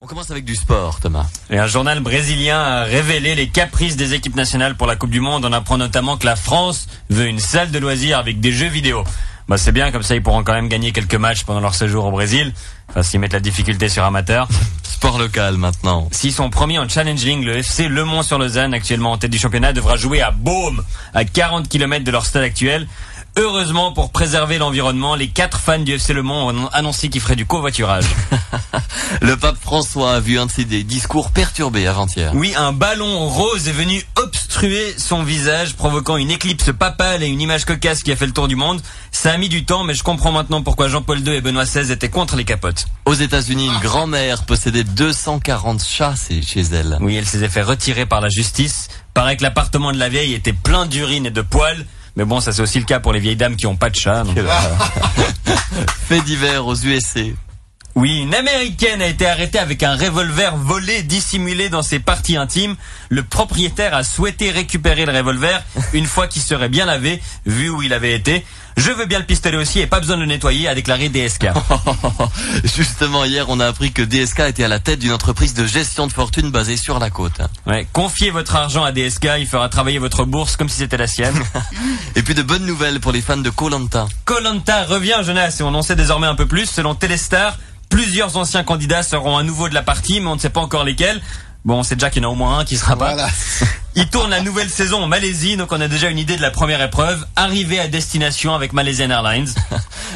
On commence avec du sport, Thomas. Et un journal brésilien a révélé les caprices des équipes nationales pour la Coupe du Monde. On apprend notamment que la France veut une salle de loisirs avec des jeux vidéo. Bah c'est bien, comme ça ils pourront quand même gagner quelques matchs pendant leur séjour au Brésil. Enfin, s'ils mettent la difficulté sur amateur. Sport local maintenant. S'ils sont premiers en Challenge League, le FC Le Mans-sur-Lausanne, actuellement en tête du championnat, devra jouer à Beaume, à 40 km de leur stade actuel. Heureusement, pour préserver l'environnement, les 4 fans du FC Le Mans ont annoncé qu'ils feraient du covoiturage. Le pape François a vu un de ses discours perturbés avant-hier. Oui, un ballon rose est venu obstruer son visage, provoquant une éclipse papale et une image cocasse qui a fait le tour du monde. Ça a mis du temps, mais je comprends maintenant pourquoi Jean-Paul II et Benoît XVI étaient contre les capotes. Aux États-Unis, une grand-mère possédait 240 chats chez elle. Oui, elle s'est fait retirer par la justice. Paraît que l'appartement de la vieille était plein d'urine et de poils. Mais bon, ça c'est aussi le cas pour les vieilles dames qui ont pas de chat. Donc... Fait divers aux USA. Oui, une Américaine a été arrêtée avec un revolver volé dissimulé dans ses parties intimes. Le propriétaire a souhaité récupérer le revolver une fois qu'il serait bien lavé, vu où il avait été. Je veux bien le pistolet aussi et pas besoin de le nettoyer, a déclaré DSK. Justement, hier, on a appris que DSK était à la tête d'une entreprise de gestion de fortune basée sur la côte. Ouais, confiez votre argent à DSK, il fera travailler votre bourse comme si c'était la sienne. Et puis de bonnes nouvelles pour les fans de Koh-Lanta. Koh-Lanta revient, Jonas, et on en sait désormais un peu plus. Selon Téléstar, plusieurs anciens candidats seront à nouveau de la partie, mais on ne sait pas encore lesquels. Bon, on sait déjà qu'il y en a au moins un qui sera pas. Voilà. Il tourne la nouvelle saison en Malaisie, donc on a déjà une idée de la première épreuve. Arrivée à destination avec Malaysian Airlines.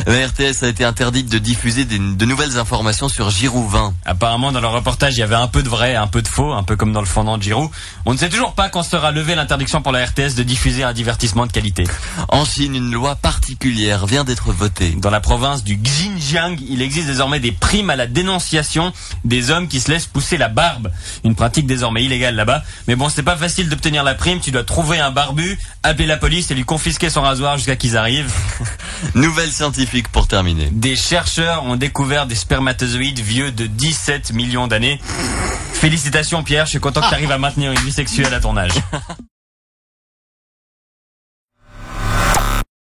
La RTS a été interdite de diffuser de nouvelles informations sur Giroud 20. Apparemment, dans le reportage, il y avait un peu de vrai, un peu de faux, un peu comme dans le fondant de Giroud. On ne sait toujours pas quand sera levée l'interdiction pour la RTS de diffuser un divertissement de qualité. En Chine, une loi particulière vient d'être votée. Dans la province du Xinjiang, il existe désormais des primes à la dénonciation des hommes qui se laissent pousser la barbe. Une pratique désormais illégale là-bas. Mais bon, c'est pas facile d'obtenir la prime. Tu dois trouver un barbu, appeler la police et lui confisquer son rasoir jusqu'à qu'ils arrivent. Nouvelle scientifique pour terminer. Des chercheurs ont découvert des spermatozoïdes vieux de 17 millions d'années. Félicitations Pierre, je suis content que tu arrives à maintenir une vie sexuelle à ton âge.